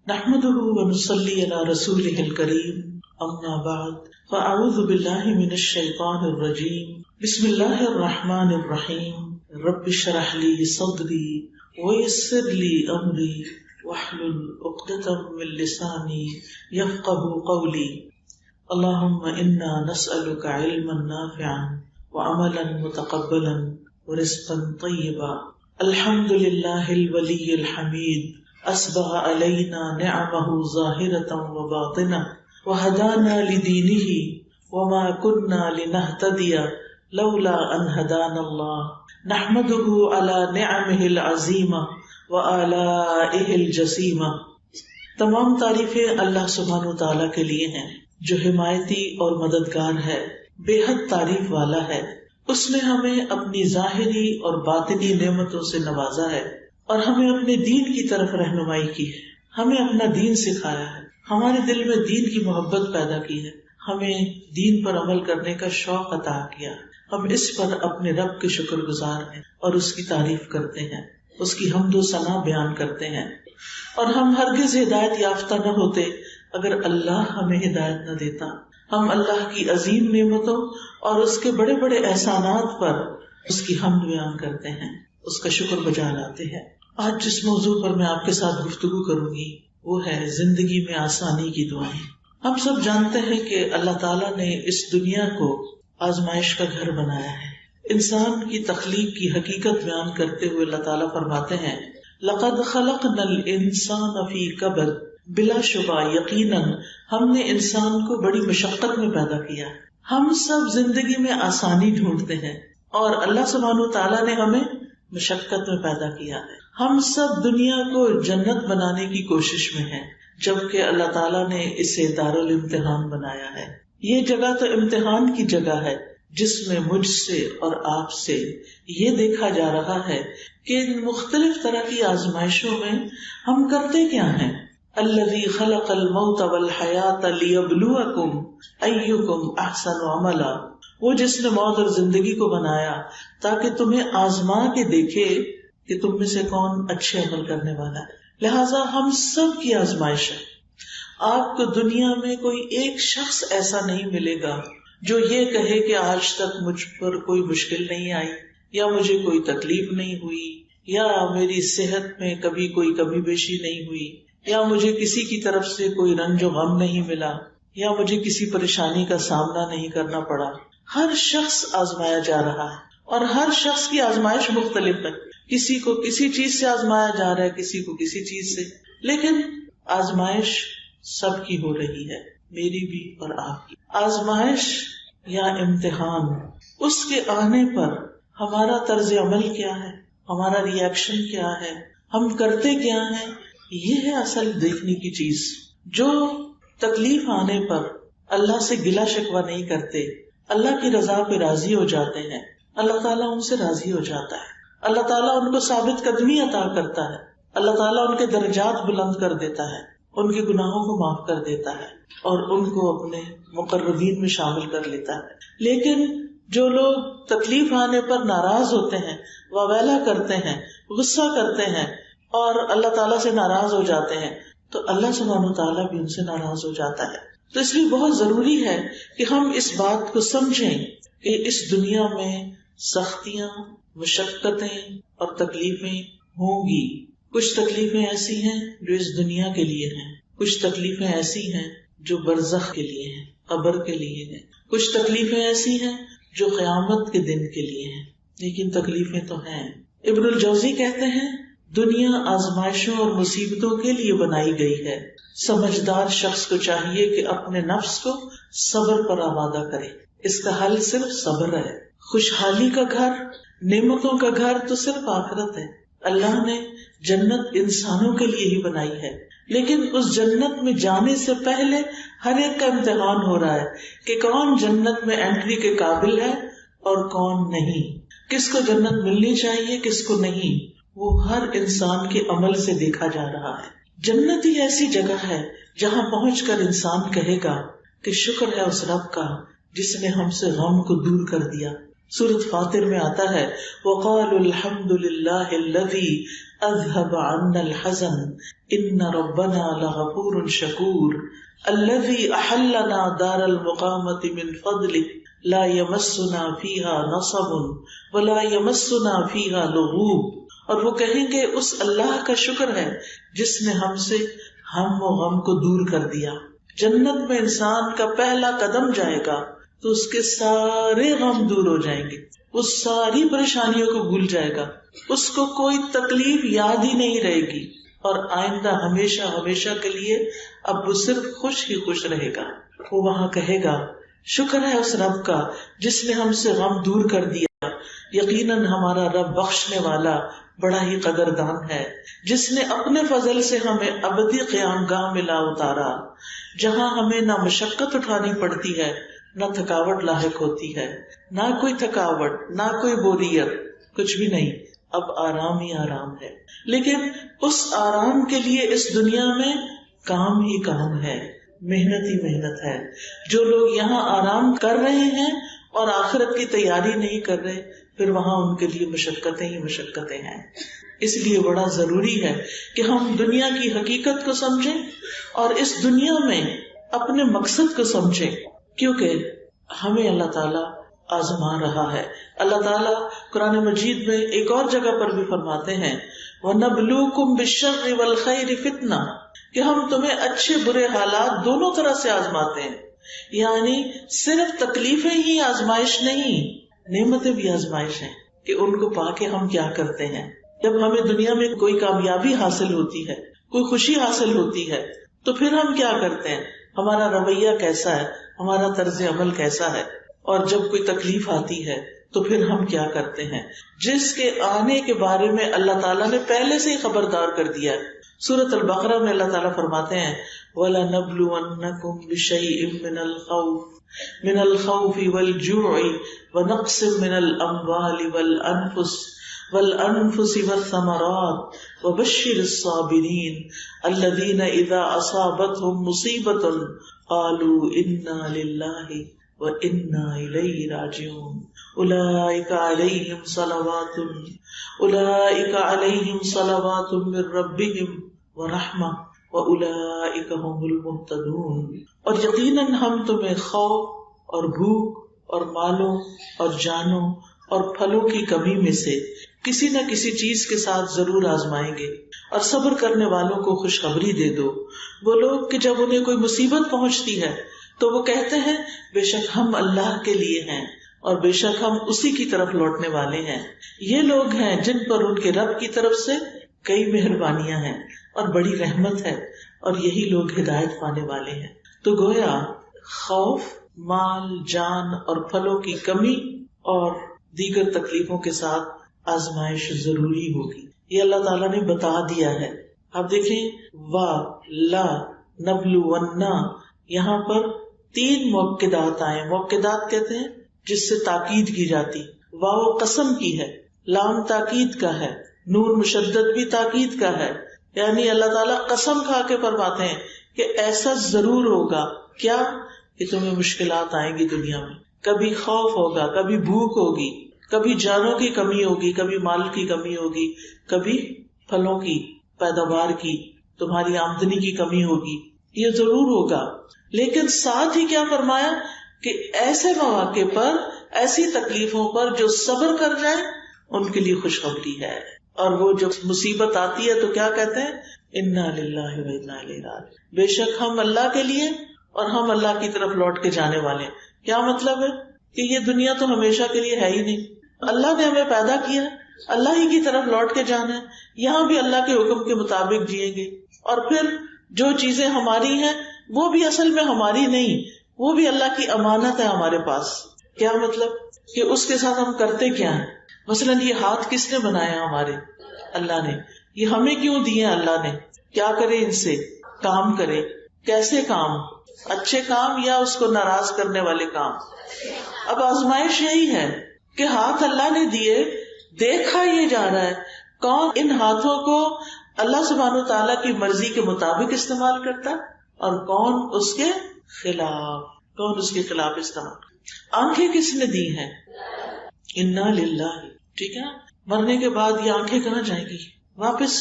نحمده ونصلي على رسوله الكريم اما بعد فاعوذ بالله من الشيطان الرجيم بسم الله الرحمن الرحيم رب اشرح لي صدري ويسر لي امري واحلل عقدة من لساني يفقهوا قولي اللهم انا نسألك علما نافعا وعملا متقبلا ورزقا طيبا الحمد لله الولي الحميد اسبغ علينا نعمه ظاهرة وباطنة وهدانا لدينه وما كنا لنهتدي لولا ان هدانا الله نحمده على نعمه العظيمة وآلائه الجسيمة. تمام تعریفیں اللہ سبحانہ وتعالیٰ کے لیے ہیں جو حمایتی اور مددگار ہے، بے حد تعریف والا ہے. اس نے ہمیں اپنی ظاہری اور باطنی نعمتوں سے نوازا ہے اور ہمیں اپنے دین کی طرف رہنمائی کی ہے، ہمیں اپنا دین سکھایا ہے، ہمارے دل میں دین کی محبت پیدا کی ہے، ہمیں دین پر عمل کرنے کا شوق عطا کیا. ہم اس پر اپنے رب کے شکر گزار ہیں اور اس کی تعریف کرتے ہیں، اس کی حمد و ثنا بیان کرتے ہیں. اور ہم ہرگز ہدایت یافتہ نہ ہوتے اگر اللہ ہمیں ہدایت نہ دیتا. ہم اللہ کی عظیم نعمتوں اور اس کے بڑے بڑے احسانات پر اس کی حمد بیان کرتے ہیں، اس کا شکر بجا لاتے ہیں. آج جس موضوع پر میں آپ کے ساتھ گفتگو کروں گی وہ ہے زندگی میں آسانی کی دعائیں. ہم سب جانتے ہیں کہ اللہ تعالیٰ نے اس دنیا کو آزمائش کا گھر بنایا ہے. انسان کی تخلیق کی حقیقت بیان کرتے ہوئے اللہ تعالیٰ فرماتے ہیں لَقَدْ خَلَقْنَا الْإِنسَانَ فِي كَبَدٍ، بلا شبہ یقیناً ہم نے انسان کو بڑی مشقت میں پیدا کیا. ہم سب زندگی میں آسانی ڈھونڈتے ہیں اور اللہ سبحانہ وتعالیٰ نے ہمیں مشقت میں پیدا کیا ہے. ہم سب دنیا کو جنت بنانے کی کوشش میں ہیں جبکہ اللہ تعالیٰ نے اسے دارالامتحان بنایا ہے. یہ جگہ تو امتحان کی جگہ ہے جس میں مجھ سے اور آپ سے یہ دیکھا جا رہا ہے کہ ان مختلف طرح کی آزمائشوں میں ہم کرتے کیا ہیں. الذی خلق الموت والحیات لیبلوکم ایکم احسن عملا، وہ جس نے موت اور زندگی کو بنایا تاکہ تمہیں آزما کے دیکھے کہ تم میں سے کون اچھے عمل کرنے والا ہے. لہٰذا ہم سب کی آزمائش ہے. آپ کو دنیا میں کوئی ایک شخص ایسا نہیں ملے گا جو یہ کہے کہ آج تک مجھ پر کوئی مشکل نہیں آئی، یا مجھے کوئی تکلیف نہیں ہوئی، یا میری صحت میں کبھی کوئی کمی بیشی نہیں ہوئی، یا مجھے کسی کی طرف سے کوئی رنج و غم نہیں ملا، یا مجھے کسی پریشانی کا سامنا نہیں کرنا پڑا. ہر شخص آزمایا جا رہا ہے اور ہر شخص کی آزمائش مختلف ہے. کسی کو کسی چیز سے آزمایا جا رہا ہے، کسی کو کسی چیز سے، لیکن آزمائش سب کی ہو رہی ہے، میری بھی اور آپ کی. آزمائش یا امتحان، اس کے آنے پر ہمارا طرز عمل کیا ہے، ہمارا ری ایکشن کیا ہے، ہم کرتے کیا ہیں، یہ ہے اصل دیکھنے کی چیز. جو تکلیف آنے پر اللہ سے گلہ شکوہ نہیں کرتے، اللہ کی رضا پہ راضی ہو جاتے ہیں، اللہ تعالیٰ ان سے راضی ہو جاتا ہے. اللہ تعالیٰ ان کو ثابت قدمی عطا کرتا ہے، اللہ تعالیٰ ان کے درجات بلند کر دیتا ہے، ان کے گناہوں کو معاف کر دیتا ہے اور ان کو اپنے مقربین میں شامل کر لیتا ہے. لیکن جو لوگ تکلیف آنے پر ناراض ہوتے ہیں، واویلا کرتے ہیں، غصہ کرتے ہیں اور اللہ تعالیٰ سے ناراض ہو جاتے ہیں، تو اللہ سبحانہ وتعالیٰ بھی ان سے ناراض ہو جاتا ہے. تو اس لیے بہت ضروری ہے کہ ہم اس بات کو سمجھیں کہ اس دنیا میں سختیاں، مشقتیں اور تکلیفیں ہوں گی. کچھ تکلیفیں ایسی ہیں جو اس دنیا کے لیے ہیں، کچھ تکلیفیں ایسی ہیں جو برزخ کے لیے ہیں، قبر کے لیے ہیں، کچھ تکلیفیں ایسی ہیں جو قیامت کے دن کے لیے ہیں، لیکن تکلیفیں تو ہیں. ابن الجوزی کہتے ہیں دنیا آزمائشوں اور مصیبتوں کے لیے بنائی گئی ہے. سمجھدار شخص کو چاہیے کہ اپنے نفس کو صبر پر آمادہ کرے. اس کا حل صرف صبر ہے. خوشحالی کا گھر، نعمتوں کا گھر تو صرف آخرت ہے. اللہ نے جنت انسانوں کے لیے ہی بنائی ہے، لیکن اس جنت میں جانے سے پہلے ہر ایک کا امتحان ہو رہا ہے کہ کون جنت میں انٹری کے قابل ہے اور کون نہیں، کس کو جنت ملنی چاہیے کس کو نہیں. وہ ہر انسان کے عمل سے دیکھا جا رہا ہے. جنت ہی ایسی جگہ ہے جہاں پہنچ کر انسان کہے گا کہ شکر ہے اس رب کا جس نے ہم سے غم کو دور کر دیا، سورۃ فاطر میں آتا ہے وقالوا الحمد للہ الذی اذهب عنا الحزن ان ربنا لغفور شکور الذی احلنا دار المقامۃ من فضله لا يمسنا فيها نصب ولا يمسنا فيها لغوب. اور وہ کہیں گے اس اللہ کا شکر ہے جس نے ہم سے ہم و غم کو دور کر دیا. جنت میں انسان کا پہلا قدم جائے گا تو اس کے سارے غم دور ہو جائیں گے، وہ ساری پریشانیوں کو بھول جائے گا، اس کو کوئی تکلیف یاد ہی نہیں رہے گی، اور آئندہ ہمیشہ ہمیشہ کے لیے اب وہ صرف خوش ہی خوش رہے گا. وہ وہاں کہے گا شکر ہے اس رب کا جس نے ہم سے غم دور کر دیا، یقیناً ہمارا رب بخشنے والا بڑا ہی قدردان ہے، جس نے اپنے فضل سے ہمیں ابدی قیام گاہ میں لا اتارا جہاں ہمیں نہ مشقت اٹھانی پڑتی ہے نہ تھکاوٹ لاحق ہوتی ہے، نہ کوئی تھکاوٹ نہ کوئی بوریت، کچھ بھی نہیں، اب آرام ہی آرام ہے. لیکن اس آرام کے لیے اس دنیا میں کام ہی کام ہے، محنت ہی محنت ہے. جو لوگ یہاں آرام کر رہے ہیں اور آخرت کی تیاری نہیں کر رہے، پھر وہاں ان کے لیے مشقتیں ہی مشقتیں ہیں. اس لیے بڑا ضروری ہے کہ ہم دنیا کی حقیقت کو سمجھیں اور اس دنیا میں اپنے مقصد کو سمجھیں، کیونکہ ہمیں اللہ تعالیٰ آزما رہا ہے. اللہ تعالیٰ قرآن مجید میں ایک اور جگہ پر بھی فرماتے ہیں وَنَبْلُوكُمْ بِالشَّرِّ وَالْخَيْرِ فِتْنَةً، کہ ہم تمہیں اچھے برے حالات دونوں طرح سے آزماتے ہیں. یعنی صرف تکلیفیں ہی آزمائش نہیں، نعمتیں بھی آزمائش ہیں کہ ان کو پا کے ہم کیا کرتے ہیں. جب ہمیں دنیا میں کوئی کامیابی حاصل ہوتی ہے، کوئی خوشی حاصل ہوتی ہے، تو پھر ہم کیا کرتے ہیں، ہمارا رویہ کیسا ہے، ہمارا طرز عمل کیسا ہے. اور جب کوئی تکلیف آتی ہے تو پھر ہم کیا کرتے ہیں، جس کے آنے کے بارے میں اللہ تعالیٰ نے پہلے سے ہی خبردار کر دیا ہے. سورۃ البقرہ میں اللہ تعالیٰ فرماتے ہیں وَلَنَبْلُوَنَّكُمْ بِشَيْءٍ مِّنَ الْخَوْفِ وَالْجُوعِ وَنَقْصٍ مِّنَ الْأَمْوَالِ وَالْأَنفُسِ وَالثَّمَرَاتِ وَبَشِّرِ الصَّابِرِينَ الَّذِينَ إِذَا أَصَابَتْهُمْ مُصِيبَةٌ قَالُوا إِنَّا لِلَّهِ وَإِنَّا إِلَيْهِ رَاجِعُونَ أُولَئِكَ عَلَيْهِمْ صَلَوَاتٌ مِّن رَّبِّهِمْ وَرَحْمَةٌ وَأُولَئِكَ هُمُ الْمُهْتَدُونَ. اور یقیناً ہم تمہیں خوف اور بھوک اور مالوں اور جانوں اور پھلوں کی کمی میں سے کسی نہ کسی چیز کے ساتھ ضرور آزمائیں گے، اور صبر کرنے والوں کو خوشخبری دے دو. وہ لوگ کہ جب انہیں کوئی مصیبت پہنچتی ہے تو وہ کہتے ہیں بے شک ہم اللہ کے لیے ہیں اور بے شک ہم اسی کی طرف لوٹنے والے ہیں. یہ لوگ ہیں جن پر ان کے رب کی طرف سے کئی مہربانیاں ہیں اور بڑی رحمت ہے، اور یہی لوگ ہدایت پانے والے ہیں. تو گویا خوف، مال، جان اور پھلوں کی کمی اور دیگر تکلیفوں کے ساتھ آزمائش ضروری ہوگی، یہ اللہ تعالیٰ نے بتا دیا ہے. آپ دیکھیں لا نبلونا، یہاں پر 3 موقدات آئے. موقدات کہتے ہیں جس سے تاکید کی جاتی. واو قسم کی ہے، لام تاکید کا ہے، نون مشدد بھی تاکید کا ہے. یعنی اللہ تعالیٰ قسم کھا کے فرماتے ہیں کہ ایسا ضرور ہوگا. کیا؟ کہ تمہیں مشکلات آئیں گی دنیا میں، کبھی خوف ہوگا، کبھی بھوک ہوگی، کبھی جانوں کی کمی ہوگی، کبھی مال کی کمی ہوگی، کبھی پھلوں کی پیداوار کی، تمہاری آمدنی کی کمی ہوگی. یہ ضرور ہوگا. لیکن ساتھ ہی کیا فرمایا کہ ایسے مواقع پر، ایسی تکلیفوں پر جو صبر کر جائیں ان کے لیے خوشخبری ہے. اور وہ جب مصیبت آتی ہے تو کیا کہتے ہیں انا للہ و انا الیہ راجعون، بے شک ہم اللہ کے لیے اور ہم اللہ کی طرف لوٹ کے جانے والے ہیں. کیا مطلب ہے کہ یہ دنیا تو ہمیشہ کے لیے ہے ہی نہیں. اللہ نے ہمیں پیدا کیا، اللہ ہی کی طرف لوٹ کے جانا ہے. یہاں بھی اللہ کے حکم کے مطابق جئیں گے، اور پھر جو چیزیں ہماری ہیں وہ بھی اصل میں ہماری نہیں، وہ بھی اللہ کی امانت ہے ہمارے پاس. کیا مطلب کہ اس کے ساتھ ہم کرتے کیا ہیں. مثلا یہ ہاتھ کس نے بنایا؟ ہمارے اللہ نے. یہ ہمیں کیوں دیے اللہ نے؟ کیا کرے ان سے؟ کام کرے. کیسے کام؟ اچھے کام یا اس کو ناراض کرنے والے کام؟ اب آزمائش یہی ہے کہ ہاتھ اللہ نے دیے، دیکھا یہ جا رہا ہے کون ان ہاتھوں کو اللہ سبحانہ و تعالیٰ کی مرضی کے مطابق استعمال کرتا اور کون اس کے خلاف، کون اس کے خلاف استعمال. آنکھیں کس نے دی ہیں؟ انا للہ. ٹھیک ہے نا. مرنے کے بعد یہ آنکھیں کہاں جائیں گی؟ واپس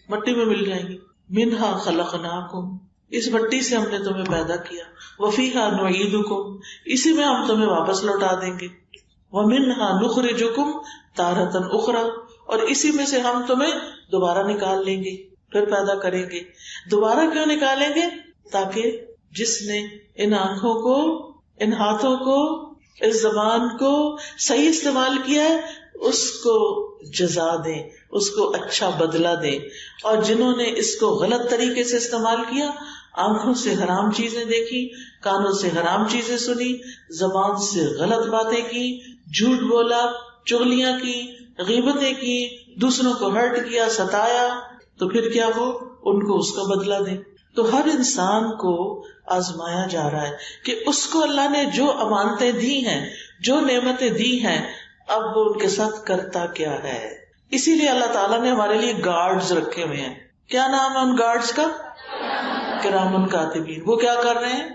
مٹی میں مل جائیں گی. منہا خلقناکم، اس مٹی سے ہم نے تمہیں پیدا کیا. وفیہا نعیدکم، اسی میں ہم تمہیں واپس لوٹا دیں گے. ومنہا نخرجکم تارۃ اخری، اور اسی میں سے ہم تمہیں دوبارہ نکال لیں گے، پھر پیدا کریں گے. دوبارہ کیوں نکالیں گے؟ تاکہ جس نے ان آنکھوں کو، ان ہاتھوں کو، اس زبان کو صحیح استعمال کیا ہے اس کو جزا دیں، اس کو اچھا بدلہ دیں. اور جنہوں نے اس کو غلط طریقے سے استعمال کیا، آنکھوں سے حرام چیزیں دیکھی، کانوں سے حرام چیزیں سنی، زبان سے غلط باتیں کی، جھوٹ بولا، چغلیاں کی، غیبتیں کی، دوسروں کو ہرٹ کیا، ستایا، تو پھر کیا ہو؟ ان کو اس کا بدلہ دیں. تو ہر انسان کو آزمایا جا رہا ہے کہ اس کو اللہ نے جو امانتیں دی ہیں، جو نعمتیں دی ہیں، اب وہ ان کے ساتھ کرتا کیا ہے. اسی لیے اللہ تعالیٰ نے ہمارے لیے گارڈز رکھے ہوئے ہیں. کیا نام ہے ان گارڈز کا؟ کرامن کاتبین. وہ کیا کر رہے ہیں؟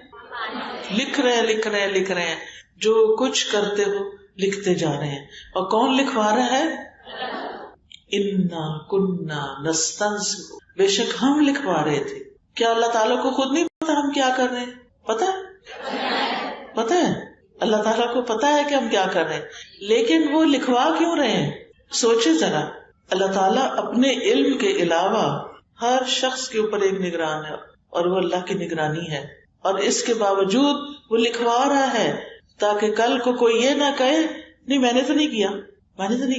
لکھ رہے ہیں. جو کچھ کرتے ہو لکھتے جا رہے ہیں. اور کون لکھوا رہا ہے؟ انا کننا نستنسخ، بے شک ہم لکھوا رہے تھے. کیا اللہ تعالیٰ کو خود نہیں پتا ہم کیا کر رہے ہیں؟ پتا ہے اللہ تعالیٰ کو پتا ہے کہ ہم کیا کر رہے ہیں، لیکن وہ لکھوا کیوں رہے ہیں؟ سوچے ذرا. اللہ تعالیٰ اپنے علم کے علاوہ ہر شخص کے اوپر ایک نگران ہے، اور وہ اللہ کی نگرانی ہے، اور اس کے باوجود وہ لکھوا رہا ہے تاکہ کل کو کوئی یہ نہ کہے نہیں میں نے تو نہیں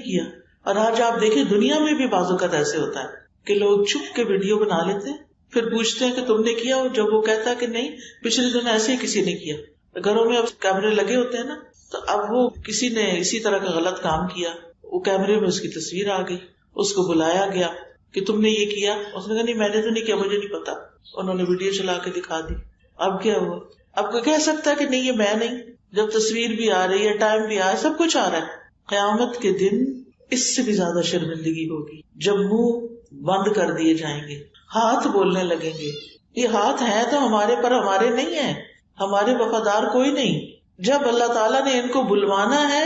کیا. اور آج آپ دیکھیں دنیا میں بھی بعض اوقات ایسے ہوتا ہے کہ لوگ چھپ کے ویڈیو بنا لیتے ہیں، پھر پوچھتے ہیں کہ تم نے کیا، جب وہ کہتا ہے کہ نہیں پچھلے دن ایسے ہی کسی نے کیا. گھروں میں اب کیمرے لگے ہوتے ہیں نا، تو اب وہ کسی نے اسی طرح کا غلط کام کیا، وہ کیمرے میں اس کی تصویر آ گئی، اس کو بلایا گیا کہ تم نے یہ کیا، اس نے کہا نہیں میں نے تو نہیں کیا، مجھے نہیں پتا. انہوں نے ویڈیو چلا کے دکھا دی. اب کیا ہوا؟ اب کوئی کہہ سکتا ہے کہ نہیں یہ میں نہیں، جب تصویر بھی آ رہی ہے، ٹائم بھی آ رہا ہے، سب کچھ آ رہا ہے. قیامت کے دن اس سے بھی زیادہ شرمندگی ہوگی جب منہ بند کر دیے جائیں گے، ہاتھ بولنے لگیں گے. یہ ہاتھ ہیں تو ہمارے پر ہمارے نہیں ہیں، ہمارے وفادار کوئی نہیں. جب اللہ تعالیٰ نے ان کو بلوانا ہے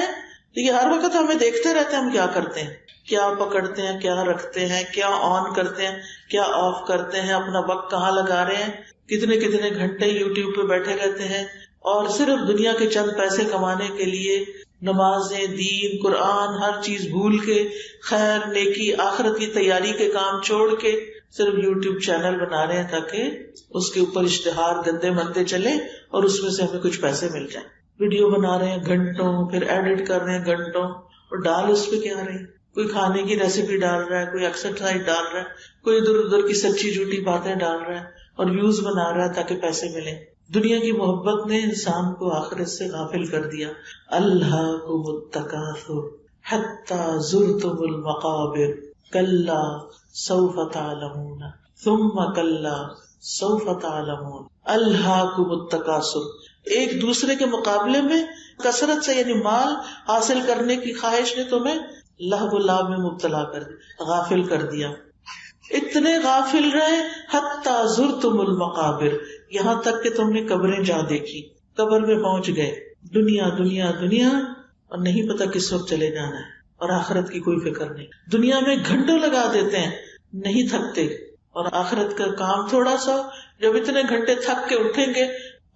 تو یہ ہر وقت ہمیں دیکھتے رہتے ہیں ہم کیا کرتے ہیں، کیا پکڑتے ہیں، کیا رکھتے ہیں، کیا آن کرتے ہیں، کیا آف کرتے ہیں، اپنا وقت کہاں لگا رہے ہیں، کتنے گھنٹے یوٹیوب پہ بیٹھے رہتے ہیں، اور صرف دنیا کے چند پیسے کمانے کے لیے نمازیں، دین، قرآن، ہر چیز بھول کے، خیر، نیکی، آخرت کی تیاری کے کام چھوڑ کے صرف یوٹیوب چینل بنا رہے ہیں تاکہ اس کے اوپر اشتہار گندے مندے چلے اور اس میں سے ہمیں کچھ پیسے مل جائیں. ویڈیو بنا رہے ہیں گھنٹوں، پھر ایڈٹ کر رہے ہیں گھنٹوں، اور ڈال اس پہ کیا رہے ہیں؟ کوئی کھانے کی ریسیپی ڈال رہا ہے، کوئی ایکسرسائز ڈال رہا ہے، کوئی ادھر ادھر کی سچی جھوٹی باتیں ڈال رہا ہے اور ویوز بنا رہا ہے تاکہ پیسے ملیں. دنیا کی محبت نے انسان کو آخرت سے غافل کر دیا. الہاکم التکاثر حتی زرتم المقابر کلا سوف تعلمون ثم کلا سوف تعلمون. الہاکم التکاثر، ایک دوسرے کے مقابلے میں کثرت سے، یعنی مال حاصل کرنے کی خواہش نے تمہیں لہو و لعب میں مبتلا کر دیا، غافل کر دیا. اتنے غافل رہے حتی زرتم المقابر، یہاں تک کہ تم نے قبریں جا دیکھی، قبر میں پہنچ گئے. دنیا دنیا دنیا، اور نہیں پتا کس وقت چلے جانا ہے، اور آخرت کی کوئی فکر نہیں. دنیا میں گھنٹوں لگا دیتے ہیں نہیں تھکتے، اور آخرت کا کام تھوڑا سا. جب اتنے گھنٹے تھک کے اٹھیں گے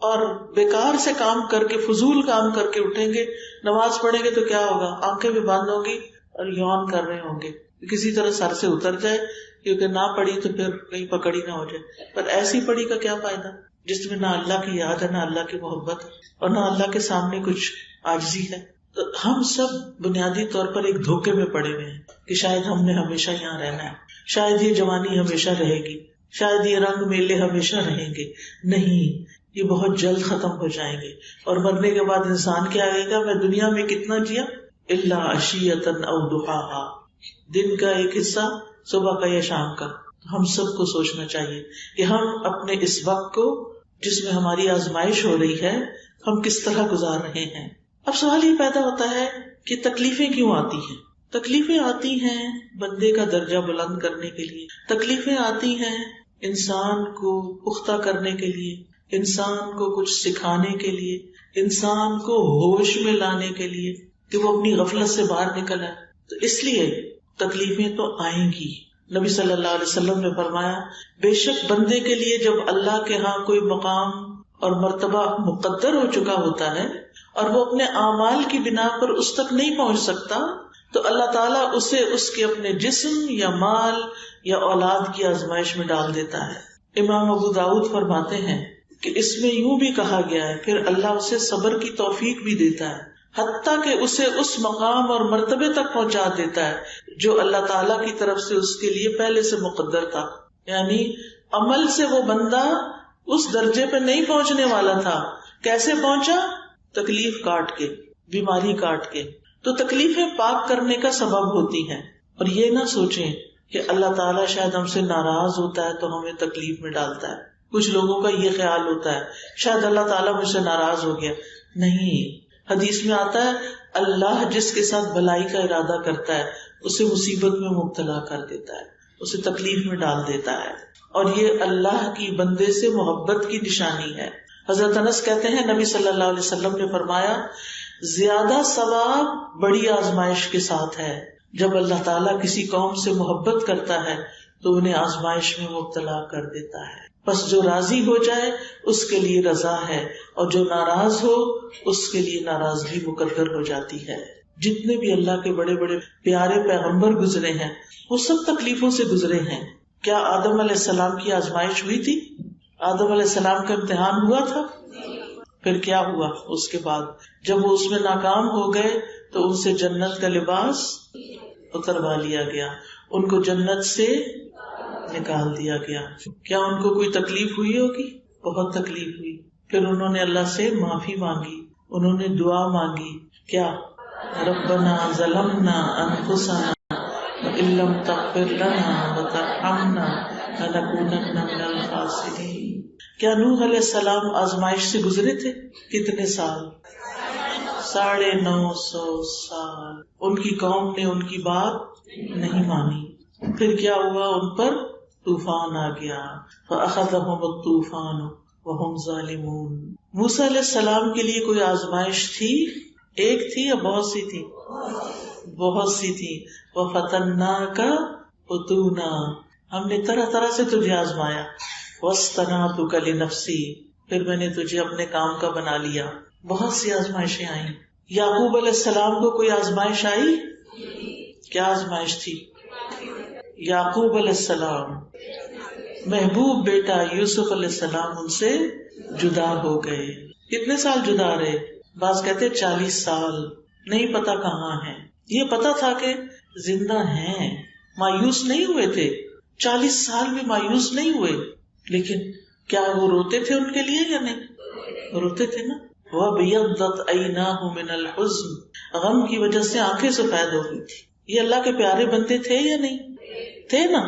اور بیکار سے کام کر کے، فضول کام کر کے اٹھیں گے، نماز پڑھیں گے تو کیا ہوگا؟ آنکھیں بھی بند ہوں گی اور یون کر رہے ہوں گے کسی طرح سر سے اتر جائے، کیونکہ نہ پڑھی تو پھر کہیں پکڑی نہ ہو جائے. پر ایسی پڑھی کا کیا فائدہ جس میں نہ اللہ کی یاد ہے، نہ اللہ کی محبت اور نہ اللہ کے سامنے کچھ عاجزی ہے. تو ہم سب بنیادی طور پر ایک دھوکے میں پڑے ہوئے ہیں کہ شاید ہم نے ہمیشہ یہاں رہنا ہے، شاید یہ جوانی ہمیشہ رہے گی، شاید یہ رنگ میلے ہمیشہ رہیں گے. نہیں، یہ بہت جلد ختم ہو جائیں گے. اور مرنے کے بعد انسان کیا کہے گا؟ میں دنیا میں کتنا جیا، الا عشیۃ او ضحاہا، دن کا ایک حصہ صبح کا یا شام کا. ہم سب کو سوچنا چاہیے کہ ہم اپنے اس وقت کو جس میں ہماری آزمائش ہو رہی ہے ہم کس طرح گزار رہے ہیں. اب سوال یہ پیدا ہوتا ہے کہ تکلیفیں کیوں آتی ہیں؟ تکلیفیں آتی ہیں بندے کا درجہ بلند کرنے کے لیے، تکلیفیں آتی ہیں انسان کو پختہ کرنے کے لیے، انسان کو کچھ سکھانے کے لیے، انسان کو ہوش میں لانے کے لیے. کہ وہ اپنی غفلت سے باہر نکل آئے. تو اس لیے تکلیفیں تو آئیں گی. نبی صلی اللہ علیہ وسلم نے فرمایا بے شک بندے کے لیے جب اللہ کے ہاں کوئی مقام اور مرتبہ مقدر ہو چکا ہوتا ہے اور وہ اپنے اعمال کی بنا پر اس تک نہیں پہنچ سکتا تو اللہ تعالیٰ اسے اس کے اپنے جسم یا مال یا اولاد کی آزمائش میں ڈال دیتا ہے. امام ابو داؤد فرماتے ہیں کہ اس میں یوں بھی کہا گیا ہے پھر اللہ اسے صبر کی توفیق بھی دیتا ہے حتیٰ کہ اسے اس مقام اور مرتبے تک پہنچا دیتا ہے جو اللہ تعالیٰ کی طرف سے اس کے لیے پہلے سے مقدر تھا. یعنی عمل سے وہ بندہ اس درجے پہ نہیں پہنچنے والا تھا. کیسے پہنچا؟ تکلیف کاٹ کے، بیماری کاٹ کے. تو تکلیفیں پاک کرنے کا سبب ہوتی ہیں. اور یہ نہ سوچیں کہ اللہ تعالیٰ شاید ہم سے ناراض ہوتا ہے تو ہمیں تکلیف میں ڈالتا ہے. کچھ لوگوں کا یہ خیال ہوتا ہے شاید اللہ تعالیٰ مجھ سے ناراض ہو گیا. نہیں، حدیث میں آتا ہے اللہ جس کے ساتھ بھلائی کا ارادہ کرتا ہے اسے مصیبت میں مبتلا کر دیتا ہے، اسے تکلیف میں ڈال دیتا ہے. اور یہ اللہ کی بندے سے محبت کی نشانی ہے. حضرت انس کہتے ہیں نبی صلی اللہ علیہ وسلم نے فرمایا زیادہ ثواب بڑی آزمائش کے ساتھ ہے. جب اللہ تعالیٰ کسی قوم سے محبت کرتا ہے تو انہیں آزمائش میں مبتلا کر دیتا ہے. بس جو راضی ہو جائے اس کے لیے رضا ہے اور جو ناراض ہو اس کے لیے ناراضگی مقدر ہو جاتی ہے. جتنے بھی اللہ کے بڑے بڑے پیارے پیغمبر گزرے ہیں وہ سب تکلیفوں سے گزرے ہیں. کیا آدم علیہ السلام کی آزمائش ہوئی تھی؟ آدم علیہ السلام کا امتحان ہوا تھا؟ پھر کیا ہوا اس کے بعد؟ جب وہ اس میں ناکام ہو گئے تو ان سے جنت کا لباس اتروا لیا گیا، ان کو جنت سے نکال دیا گیا. کیا ان کو کوئی تکلیف ہوئی ہوگی؟ بہت تکلیف ہوئی. پھر انہوں نے اللہ سے معافی مانگی، انہوں نے دعا مانگی. کیا؟ ربنا ظلمنا انفسنا وان لم تغفر لنا وترحمنا لنکونن من الخاسرین. کیا نوح علیہ السلام آزمائش سے گزرے تھے؟ کتنے سال؟ 950 سال. ان کی قوم نے ان کی بات نہیں مانی. پھر کیا ہوا؟ ان پر طوفان آ گیا. فأخذهم الطوفان وهم ظالمون. موسیٰ علیہ السلام کے لیے کوئی آزمائش تھی؟ ایک تھی یا بہت سی تھی؟ بہت سی تھی. وَفَتَنَّاكَ فُتُونًا. ہم نے طرح طرح سے تجھے آزمایا. وَاصْطَنَعْتُكَ لِنَفْسِي. پھر میں نے تجھے اپنے کام کا بنا لیا. بہت سی آزمائشیں آئیں. یعقوب علیہ السلام کو کوئی آزمائش آئی؟ کیا آزمائش تھی؟ یعقوب علیہ السلام محبوب بیٹا یوسف علیہ السلام ان سے جدا ہو گئے. کتنے سال جدا رہے؟ بعض کہتے 40 سال. نہیں پتا کہاں ہیں. یہ پتا تھا کہ زندہ ہیں، مایوس نہیں ہوئے تھے. 40 سال بھی مایوس نہیں ہوئے. لیکن کیا وہ روتے تھے ان کے لیے یا نہیں؟ روتے تھے نا. وَبِيَضَّتْ عَيْنَاهُ مِنَ الْحُزْنِ. غم کی وجہ سے آنکھیں سفید ہو گئی تھی. یہ اللہ کے پیارے بندے تھے یا نہیں تھے؟ نا.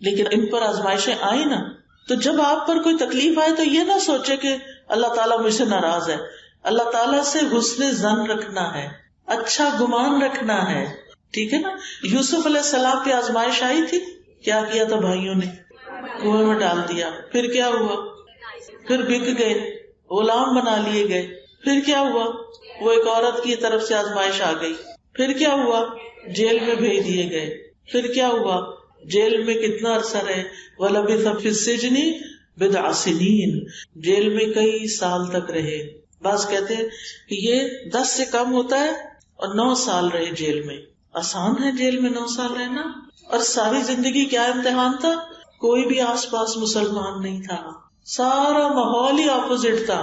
لیکن ان پر آزمائشیں آئی نا. تو جب آپ پر کوئی تکلیف آئے تو یہ نہ سوچے کہ اللہ تعالیٰ مجھ سے ناراض ہے. اللہ تعالیٰ سے حسن ظن رکھنا ہے، اچھا گمان رکھنا ہے. ٹھیک ہے نا. یوسف علیہ السلام پہ آزمائش آئی تھی. کیا کیا تھا بھائیوں نے؟ کنویں میں ڈال دیا. پھر کیا ہوا؟ پھر بک گئے، غلام بنا لیے گئے. پھر کیا ہوا؟ وہ ایک عورت کی طرف سے آزمائش آ گئی. پھر کیا ہوا؟ جیل میں بھیج دیے گئے. پھر کیا ہوا؟ جیل میں کتنا عرصہ رہے؟ وَلَبِثَ فِي السِّجْنِ بِضْعَ سِنِينَ. جیل میں کئی سال تک رہے. بعض کہتے ہیں کہ یہ 10 سے کم ہوتا ہے اور 9 سال رہے جیل میں. آسان ہے جیل میں 9 سال رہنا؟ اور ساری زندگی کیا امتحان تھا؟ کوئی بھی آس پاس مسلمان نہیں تھا، سارا ماحول ہی اپوزٹ تھا.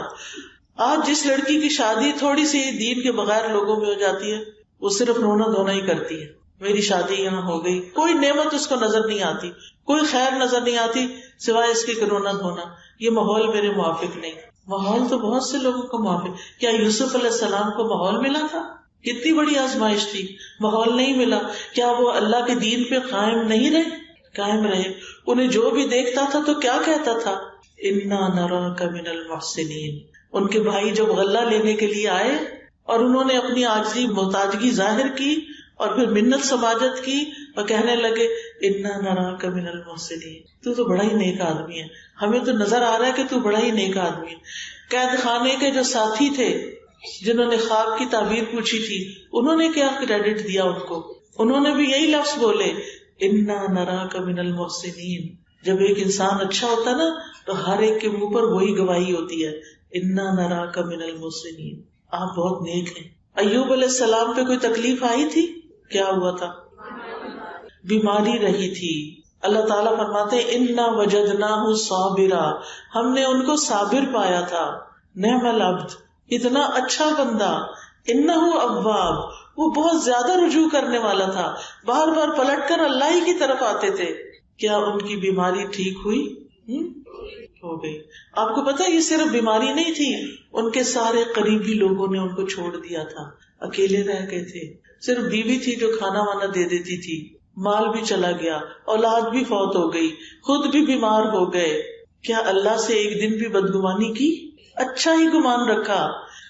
آج جس لڑکی کی شادی تھوڑی سی دین کے بغیر لوگوں میں ہو جاتی ہے وہ صرف رونا دھونا ہی کرتی ہے. میری شادی یہاں ہو گئی. کوئی نعمت اس کو نظر نہیں آتی، کوئی خیر نظر نہیں آتی سوائے اس کے رونا دھونا. یہ ماحول میرے موافق نہیں. ماحول تو بہت سے لوگوں کو موافق. کیا یوسف علیہ السلام کو ماحول ملا تھا؟ کتنی بڑی آزمائش تھی. ماحول نہیں ملا. کیا وہ اللہ کے دین پہ قائم نہیں رہے؟ قائم رہے. انہیں جو بھی دیکھتا تھا تو کیا کہتا تھا؟ انا نراک من المحسنین. ان کے بھائی جب غلہ لینے کے لیے آئے اور انہوں نے اپنی عاجزی محتاجگی ظاہر کی اور پھر منت سماجت کی اور کہنے لگے انا نراک من المحسنین. تو بڑا ہی نیک آدمی ہے، ہمیں تو نظر آ رہا ہے کہ تو بڑا ہی نیک آدمی ہے. قید خانے کے جو ساتھی تھے جنہوں نے خواب کی تعبیر پوچھی تھی انہوں نے کیا کریڈٹ دیا ان کو؟ انہوں نے بھی یہی لفظ بولے انا نراک من المحسنین. جب ایک انسان اچھا ہوتا نا تو ہر ایک کے منہ پر وہی گواہی ہوتی ہے انا نراک من المحسنین، آپ بہت نیک ہیں. ایوب علیہ السلام پہ کوئی تکلیف آئی تھی؟ کیا ہوا تھا؟ بیماری رہی تھی. اللہ تعالیٰ فرماتے ہیں انا وجدناہ صابرا، ہم نے ان کو صابر پایا تھا. نعم العبد، اتنا اچھا بندہ. انہ اواب، وہ بہت زیادہ رجوع کرنے والا تھا، بار بار پلٹ کر اللہ ہی کی طرف آتے تھے. کیا ان کی بیماری ٹھیک ہوئی؟ ہو گئی. آپ کو پتا یہ صرف بیماری نہیں تھی، ان کے سارے قریبی لوگوں نے ان کو چھوڑ دیا تھا، اکیلے رہ گئے تھے. صرف بیوی تھی جو کھانا وانا دے دیتی تھی، مال بھی چلا گیا، اولاد بھی فوت ہو گئی، خود بھی بیمار ہو گئے. کیا اللہ سے ایک دن بھی بدگمانی کی؟ اچھا ہی گمان رکھا.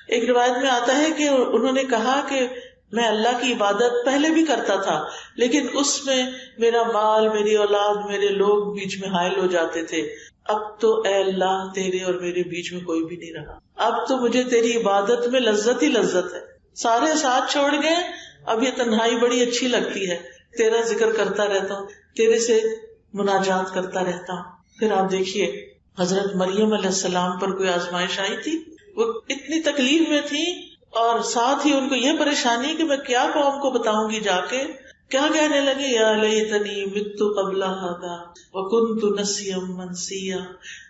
ایک روایت میں آتا ہے کہ انہوں نے کہا کہ میں اللہ کی عبادت پہلے بھی کرتا تھا لیکن اس میں میرا مال، میری اولاد، میرے لوگ بیچ میں حائل ہو جاتے تھے. اب تو اے اللہ تیرے اور میرے بیچ میں کوئی بھی نہیں رہا، اب تو مجھے تیری عبادت میں لذت ہی لذت ہے. سارے ساتھ چھوڑ گئے، اب یہ تنہائی بڑی اچھی لگتی ہے، تیرا ذکر کرتا رہتا ہوں، تیرے سے مناجات کرتا رہتا ہوں. پھر آپ دیکھیے حضرت مریم علیہ السلام پر کوئی آزمائش آئی تھی، وہ اتنی تکلیف میں تھی اور ساتھ ہی ان کو یہ پریشانی کہ میں کیا قوم کو بتاؤں گی جا کے. کیا کہنے لگے؟ یا لیتنی مت قبل ھذا وکنت نسیا منسیا،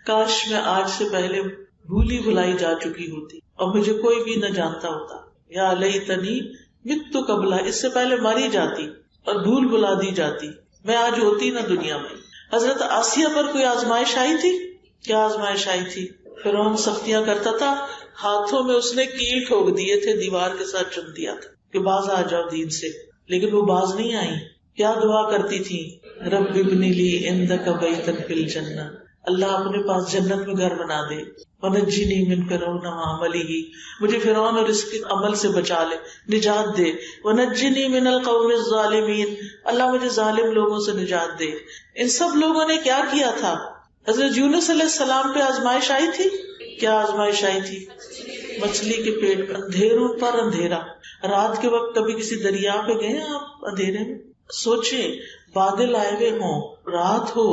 کاش میں آج سے پہلے بھولی بھلائی جا چکی ہوتی اور مجھے کوئی بھی نہ جانتا ہوتا. یا لیتنی مت قبل، اس سے پہلے ماری جاتی اور بھول بھلا دی جاتی، میں آج ہوتی نہ دنیا میں. حضرت آسیہ پر کوئی آزمائش آئی تھی؟ کیا آزمائش آئی تھی؟ فرعون سختیاں کرتا تھا، ہاتھوں میں اس نے کیل ٹھوک دیے تھے، دیوار کے ساتھ چن دیا تھا کہ باز آ جاؤ دین سے، لیکن وہ باز نہیں آئی. کیا دعا کرتی تھی؟ رب ابن لی عندک بیتا فی الجنہ، اللہ اپنے پاس جنت میں گھر بنا دے. ونجنی من فرعون وعملہ، مجھے فرعون اور اس کے عمل سے بچا لے، نجات دے. ونجنی من القوم الظالمین، اللہ مجھے ظالم لوگوں سے نجات دے. ان سب لوگوں نے کیا کیا تھا؟ حضرت یونس علیہ السلام پہ آزمائش آئی تھی. کیا آزمائش آئی تھی؟ مچھلی کے پیٹ میں اندھیروں پر اندھیرا. رات کے وقت کبھی کسی دریا پہ گئے آپ اندھیرے میں؟ سوچیں بادل آئے ہوئے ہوں، رات ہو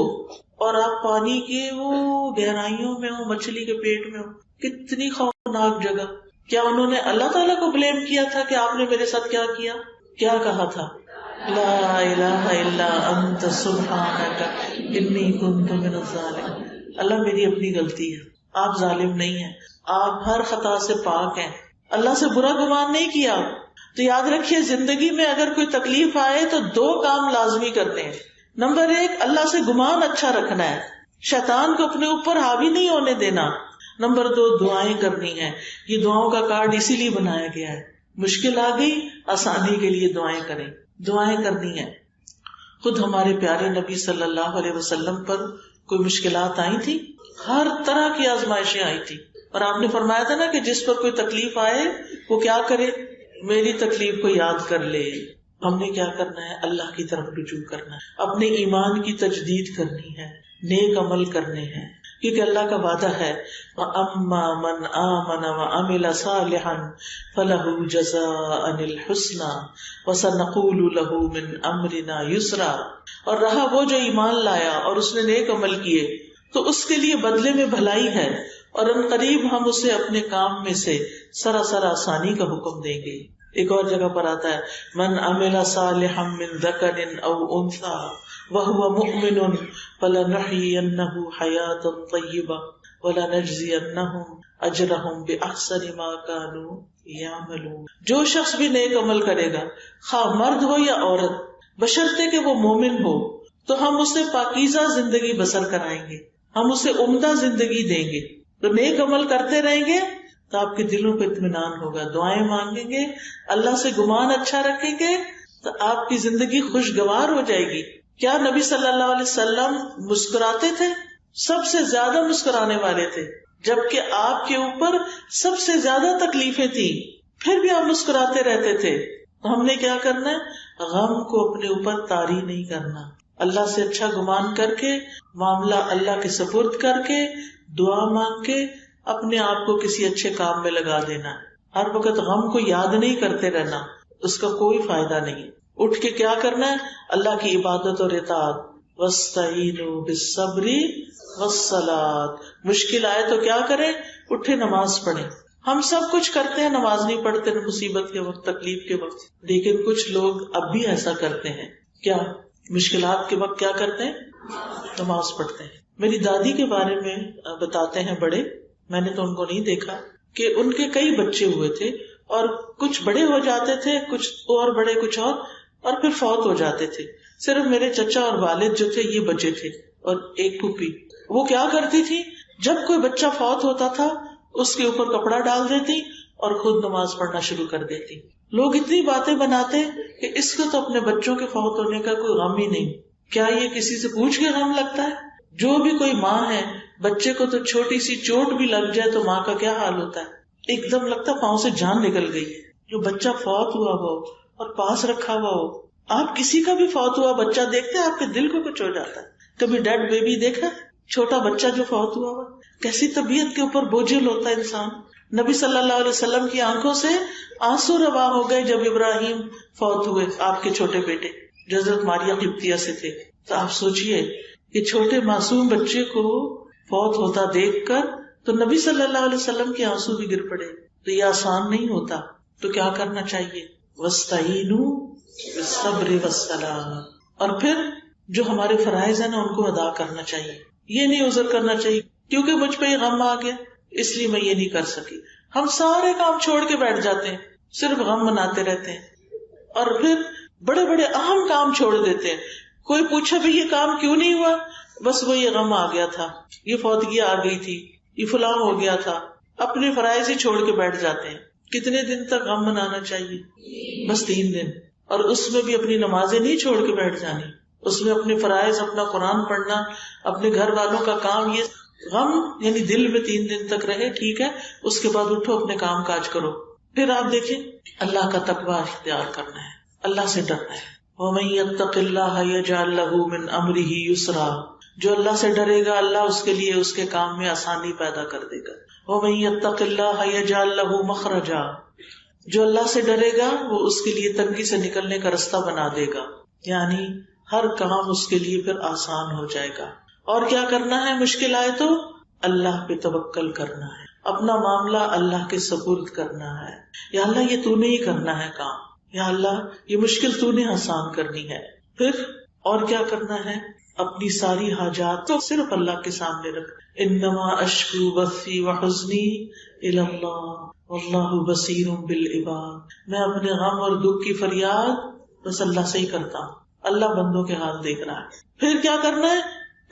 اور آپ پانی کے وہ گہرائیوں میں ہو، مچھلی کے پیٹ میں ہو، کتنی خوفناک جگہ. کیا انہوں نے اللہ تعالیٰ کو بلیم کیا تھا کہ آپ نے میرے ساتھ کیا کیا؟ کیا کہا تھا؟ لا الہ الا انت سبحانک انی کنت من الظالمین. اللہ میری اپنی غلطی ہے، آپ ظالم نہیں ہیں، آپ ہر خطا سے پاک ہیں. اللہ سے برا گمان نہیں کیا. تو یاد رکھیے زندگی میں اگر کوئی تکلیف آئے تو 2 کام لازمی کرنے ہیں. نمبر 1 اللہ سے گمان اچھا رکھنا ہے، شیطان کو اپنے اوپر حاوی نہیں ہونے دینا. نمبر 2 دعائیں کرنی ہیں. یہ دعاؤں کا کارڈ اسی لیے بنایا گیا ہے، مشکل آ گئی آسانی کے لیے دعائیں کریں، دعائیں کرنی ہیں. خود ہمارے پیارے نبی صلی اللہ علیہ وسلم پر کوئی مشکلات آئی تھی، ہر طرح کی آزمائشیں آئی تھی، اور آپ نے فرمایا تھا نا کہ جس پر کوئی تکلیف آئے وہ کیا کرے؟ میری تکلیف کو یاد کر لے. ہم نے کیا کرنا ہے؟ اللہ کی طرف رجوع کرنا ہے، اپنے ایمان کی تجدید کرنی ہے، نیک عمل کرنے ہیں، کیونکہ اللہ کا وعدہ ہے وَأَمَّا مَنْ آمَنَ وَعَمِلَ صَالِحًا فَلَهُ جَزَاءً الْحُسْنَى وَسَنَقُولُ لَهُ مِنْ أَمْرِنَا يُسْرًا. اور رہا وہ جو ایمان لایا اور اس نے نیک عمل کیے تو اس کے لیے بدلے میں بھلائی ہے، اور ان قریب ہم اسے اپنے کام میں سے سراسر آسانی کا حکم دیں گے. ایک اور جگہ پر آتا ہے من عمل صالحا من ذکر او انثى وهو مؤمن فلنحيينه حياة طیبہ ولنجزینهم اجرهم باحسن ما كانوا يعملون. جو شخص بھی نیک عمل کرے گا، خواہ مرد ہو یا عورت، بشرطے کہ وہ مومن ہو، تو ہم اسے پاکیزہ زندگی بسر کرائیں گے، ہم اسے عمدہ زندگی دیں گے. تو نیک عمل کرتے رہیں گے تو آپ کے دلوں پہ اطمینان ہوگا، دعائیں مانگیں گے، اللہ سے گمان اچھا رکھیں گے تو آپ کی زندگی خوشگوار ہو جائے گی. کیا نبی صلی اللہ علیہ وسلم مسکراتے تھے؟ سب سے زیادہ مسکرانے والے تھے، جبکہ آپ کے اوپر سب سے زیادہ تکلیفیں تھیں، پھر بھی آپ مسکراتے رہتے تھے. تو ہم نے کیا کرنا ہے؟ غم کو اپنے اوپر طاری نہیں کرنا، اللہ سے اچھا گمان کر کے، معاملہ اللہ کے سپرد کر کے، دعا مانگ کے اپنے آپ کو کسی اچھے کام میں لگا دینا. ہر وقت غم کو یاد نہیں کرتے رہنا، اس کا کوئی فائدہ نہیں۔ اٹھ کے کیا کرنا ہے؟ اللہ کی عبادت اور اطاعت۔ وَاسْتَعِینُوا بِالصَّبْرِ وَالصَّلَاةِ، مشکل آئے تو کیا کریں؟ اٹھے نماز پڑھیں۔ ہم سب کچھ کرتے ہیں، نماز نہیں پڑھتے مصیبت کے وقت، تکلیف کے وقت، لیکن کچھ لوگ اب بھی ایسا کرتے ہیں۔ کیا مشکلات کے وقت کیا کرتے ہیں؟ نماز پڑھتے ہیں۔ میری دادی کے بارے میں بتاتے ہیں بڑے، میں نے تو ان کو نہیں دیکھا، کہ ان کے کئی بچے ہوئے تھے اور کچھ بڑے ہو جاتے تھے، کچھ اور بڑے، کچھ اور پھر فوت ہو جاتے تھے۔ صرف میرے چچا اور والد جو تھے یہ بچے تھے، اور ایک پھوپھی۔ وہ کیا کرتی تھی، جب کوئی بچہ فوت ہوتا تھا اس کے اوپر کپڑا ڈال دیتی اور خود نماز پڑھنا شروع کر دیتی۔ لوگ اتنی باتیں بناتے کہ اس کو تو اپنے بچوں کے فوت ہونے کا کوئی غم ہی نہیں۔ کیا یہ کسی سے پوچھ کے غم لگتا ہے؟ جو بھی کوئی ماں ہے، بچے کو تو چھوٹی سی چوٹ بھی لگ جائے تو ماں کا کیا حال ہوتا ہے؟ ایک دم لگتا ہے پاؤں سے جان نکل گئی ہے۔ جو بچہ فوت ہوا ہو اور پاس رکھا ہوا ہو، آپ کسی کا بھی فوت ہوا بچہ دیکھتے ہیں آپ کے دل کو کچھ ہو جاتا ہے۔ کبھی ڈیڈ بیبی دیکھا؟ چھوٹا بچہ جو فوت ہوا ہوا، کیسی طبیعت کے اوپر بوجھل ہوتا ہے انسان۔ نبی صلی اللہ علیہ وسلم کی آنکھوں سے آنسو روا ہو گئے جب ابراہیم فوت ہوئے، آپ کے چھوٹے بیٹے جو حضرت ماریہ قبطیہ سے تھے۔ تو آپ سوچئے کہ چھوٹے معصوم بچے کو فوت ہوتا دیکھ کر تو نبی صلی اللہ علیہ وسلم کے آنسو بھی گر پڑے۔ تو یہ آسان نہیں ہوتا، تو کیا کرنا چاہیے؟ وَاسْتَعِینُوا بِالصَّبْرِ وَالصَّلَاةِ، اور پھر جو ہمارے فرائض ہیں نا ان کو ادا کرنا چاہیے۔ یہ نہیں عذر کرنا چاہیے کیونکہ مجھ پہ یہ غم آ گیا اس لیے میں یہ نہیں کر سکی۔ ہم سارے کام چھوڑ کے بیٹھ جاتے ہیں، صرف غم مناتے رہتے ہیں، اور پھر بڑے بڑے اہم کام چھوڑ دیتے ہیں۔ کوئی پوچھا بھی یہ کام کیوں نہیں ہوا؟ بس وہ یہ غم آ گیا تھا، یہ فوتگی آ گئی تھی، یہ فلاں ہو گیا تھا، اپنے فرائض ہی چھوڑ کے بیٹھ جاتے ہیں۔ کتنے دن تک غم منانا چاہیے؟ بس 3 دن، اور اس میں بھی اپنی نمازیں نہیں چھوڑ کے بیٹھ جانی، اس میں اپنے فرائض، اپنا قرآن پڑھنا، اپنے گھر والوں کا کام، یہ غم یعنی دل میں 3 دن تک رہے، ٹھیک ہے، اس کے بعد اٹھو اپنے کام کاج کرو۔ پھر آپ دیکھیں اللہ کا تقوی اختیار کرنا ہے، اللہ سے ڈرنا ہے۔ وَمَن يَتَّقِ اللَّهَ يَجْعَل لَّهُ مِنْ أَمْرِهِ يُسْرًا، جو اللہ سے ڈرے گا اللہ اس کے لیے اس کے کام میں آسانی پیدا کر دے گا۔ وَمَن يَتَّقِ اللَّهَ يَجْعَل لَّهُ مَخْرَجًا، جو اللہ سے ڈرے گا وہ اس کے لیے تنگی سے نکلنے کا رستہ بنا دے گا، یعنی ہر کام اس کے لیے پھر آسان ہو جائے گا۔ اور کیا کرنا ہے؟ مشکل آئے تو اللہ پہ توکل کرنا ہے، اپنا معاملہ اللہ کے سپرد کرنا ہے۔ یا اللہ یہ تو نے ہی کرنا ہے کام، یا اللہ یہ مشکل تو نے آسان کرنی ہے۔ پھر اور کیا کرنا ہے؟ اپنی ساری حاجات تو صرف اللہ کے سامنے رکھ۔ انما اشکو بثی وحزنی الی اللہ واللہ بصیر بالعباد، میں اپنے غم اور دکھ کی فریاد بس اللہ سے ہی کرتا ہوں، اللہ بندوں کے حال دیکھ رہا ہے۔ پھر کیا کرنا ہے؟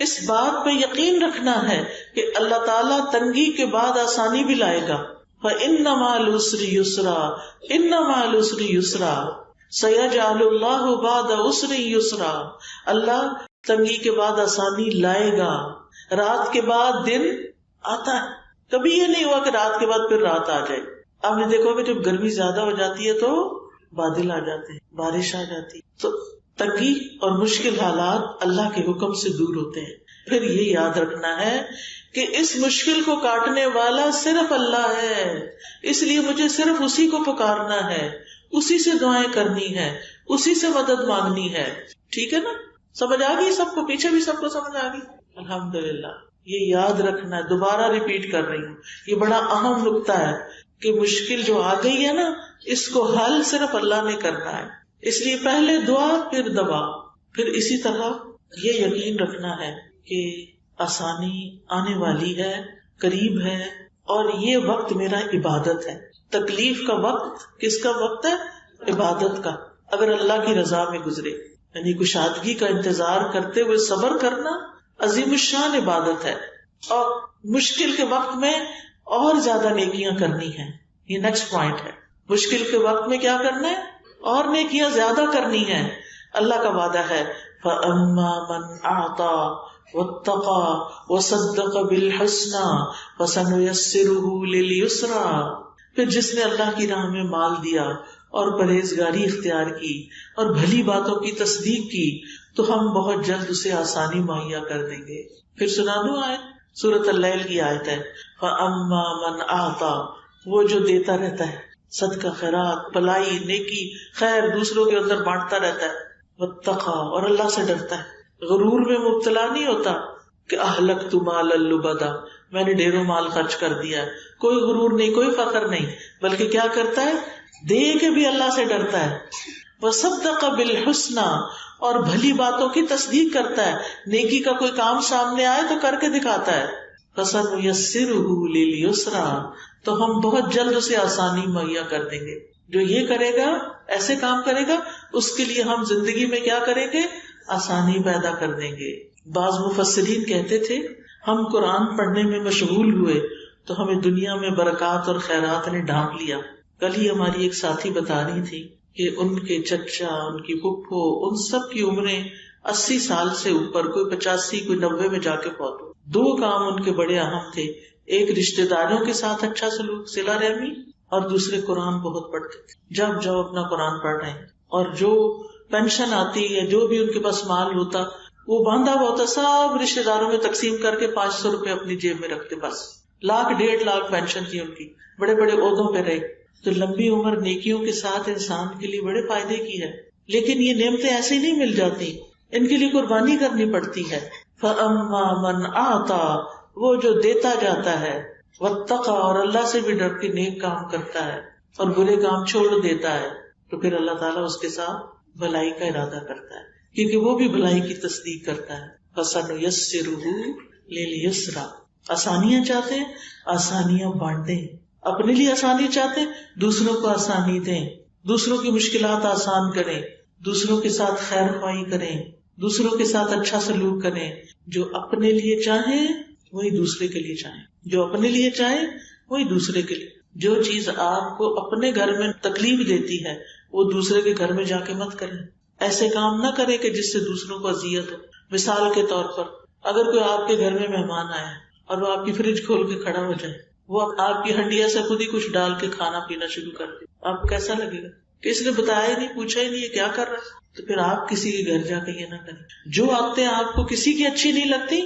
اس بات پہ یقین رکھنا ہے کہ اللہ تعالیٰ تنگی کے بعد آسانی بھی لائے گا۔ فَإِنَّ مَعَ الْعُسْرِ يُسْرًا إِنَّ مَعَ الْعُسْرِ يُسْرًا سَيَجْعَلُ اللَّهُ بَعْدَ عُسْرٍ يُسْرًا، اللہ تنگی کے بعد آسانی لائے گا۔ رات کے بعد دن آتا ہے، کبھی یہ نہیں ہوا کہ رات کے بعد پھر رات آ جائے۔ آپ نے دیکھو کہ جب گرمی زیادہ ہو جاتی ہے تو بادل آ جاتے ہیں، بارش آ جاتی، تو تنگی اور مشکل حالات اللہ کے حکم سے دور ہوتے ہیں۔ پھر یہ یاد رکھنا ہے کہ اس مشکل کو کاٹنے والا صرف اللہ ہے، اس لیے مجھے صرف اسی کو پکارنا ہے، اسی سے دعائیں کرنی ہے، اسی سے مدد مانگنی ہے۔ ٹھیک ہے نا؟ سمجھ آ گئی سب کو؟ پیچھے بھی سب کو سمجھ آ گئی؟ الحمدللہ۔ یہ یاد رکھنا ہے، دوبارہ ریپیٹ کر رہی ہوں، یہ بڑا اہم نقطہ ہے کہ مشکل جو آ گئی ہے نا اس کو حل صرف اللہ نے کرنا ہے، اس لیے پہلے دعا پھر دوا۔ پھر اسی طرح یہ یقین رکھنا ہے کہ آسانی آنے والی ہے، قریب ہے، اور یہ وقت میرا عبادت ہے۔ تکلیف کا وقت کس کا وقت ہے؟ عبادت کا، اگر اللہ کی رضا میں گزرے، یعنی کشادگی کا انتظار کرتے ہوئے صبر کرنا عظیم الشان عبادت ہے۔ اور مشکل کے وقت میں اور زیادہ نیکیاں کرنی ہیں، یہ نیکسٹ پوائنٹ ہے۔ مشکل کے وقت میں کیا کرنا ہے؟ اور نیکیاں زیادہ کرنی ہیں۔ اللہ کا وعدہ ہے فَأَمَّا مَنْ أَعْطَى وَاتَّقَى وَصَدَّقَ بِالْحُسْنَى فَسَنُيَسِّرُهُ لِلْيُسْرَى، پھر جس نے اللہ کی راہ میں مال دیا اور پرہیزگاری اختیار کی اور بھلی باتوں کی تصدیق کی تو ہم بہت جلد اسے آسانی مہیا کر دیں گے۔ پھر سنا دوں آیت، سورۃ اللیل کی آیت ہے، فَأَمَّا مَنْ أَعْطَى، وہ جو دیتا رہتا ہے، صدقہ خیرات، بلائی، نیکی، خیر دوسروں کے اندر بانٹتا رہتا ہے. واتقى، اور اللہ سے ڈرتا ہے، غرور میں مبتلا نہیں ہوتا کہ اہلکت مالا لبدا، میں نے ڈھیروں مال خرچ کر دیا ہے. کوئی غرور نہیں، کوئی فخر نہیں، بلکہ کیا کرتا ہے، دے کے بھی اللہ سے ڈرتا ہے. وصدق بالحسنى، اور بھلی باتوں کی تصدیق کرتا ہے، نیکی کا کوئی کام سامنے آئے تو کر کے دکھاتا ہے. فسنيسره لليسرى، تو ہم بہت جلد اسے آسانی مہیا کر دیں گے. جو یہ کرے گا، ایسے کام کرے گا، اس کے لیے ہم زندگی میں کیا کریں گے، آسانی پیدا کر دیں گے. بعض مفسرین کہتے تھے ہم قرآن پڑھنے میں مشغول ہوئے تو ہمیں دنیا میں برکات اور خیرات نے ڈھانپ لیا. کل ہی ہماری ایک ساتھی بتا رہی تھی کہ ان کے چچا، ان کی پھپھو، ان سب کی عمریں 80 سال سے اوپر، کوئی 85 کوئی 90 میں جا کے فوت ہو. 2 کام ان کے بڑے اہم تھے، ایک رشتہ داروں کے ساتھ اچھا سلوک، صلہ رحمی، اور دوسرے قرآن بہت پڑھتے تھے. جب جاؤ اپنا قرآن پڑھ رہے ہیں، اور جو پینشن آتی ہے، جو بھی ان کے پاس مال ہوتا وہ باندھا ہوا ہوتا، سب رشتہ داروں میں تقسیم کر کے 500 روپے اپنی جیب میں رکھتے. بس 1 لاکھ 1.5 لاکھ پینشن تھی ان کی، بڑے بڑے عہدوں پہ رہے. تو لمبی عمر نیکیوں کے ساتھ انسان کے لیے بڑے فائدے کی ہے. لیکن یہ نعمتیں ایسے ہی نہیں مل جاتی، ان کے لیے قربانی کرنی پڑتی ہے. فَأَمَّا مَنْ أَعْطَى، وہ جو دیتا جاتا ہے، وَاتَّقَى، اور اللہ سے بھی ڈر کے نیک کام کرتا ہے اور برے کام چھوڑ دیتا ہے، تو پھر اللہ تعالیٰ اس کے ساتھ بھلائی کا ارادہ کرتا ہے، کیونکہ وہ بھی بھلائی کی تصدیق کرتا ہے. فَسَنُيَسِّرُهُ لِلْيُسْرَى، آسانیاں چاہتے ہیں، آسانیاں بانٹیں. اپنے لیے آسانی چاہتے ہیں، دوسروں کو آسانی دیں، دوسروں کی مشکلات آسان کریں، دوسروں کے ساتھ خیر خواہی کریں، دوسروں کے ساتھ اچھا سلوک کریں. جو اپنے لیے چاہیں وہی دوسرے کے لیے چاہیں، جو اپنے لیے چاہیں وہی دوسرے کے لیے. جو چیز آپ کو اپنے گھر میں تکلیف دیتی ہے وہ دوسرے کے گھر میں جا کے مت کریں. ایسے کام نہ کریں کہ جس سے دوسروں کو اذیت ہو. مثال کے طور پر اگر کوئی آپ کے گھر میں مہمان آیا اور وہ آپ کی فریج کھول کے کھڑا ہو جائے، وہ آپ کی ہنڈیا سے خود ہی کچھ ڈال کے کھانا پینا شروع کر دے، آپ کو کیسا لگے گا کہ اس نے بتایا ہی نہیں، پوچھا ہی نہیں یہ کیا کر رہا ہے؟ تو پھر آپ کسی کے گھر جا کے یہ نہ کریں. جو عادتیں آپ کو کسی کی اچھی نہیں لگتی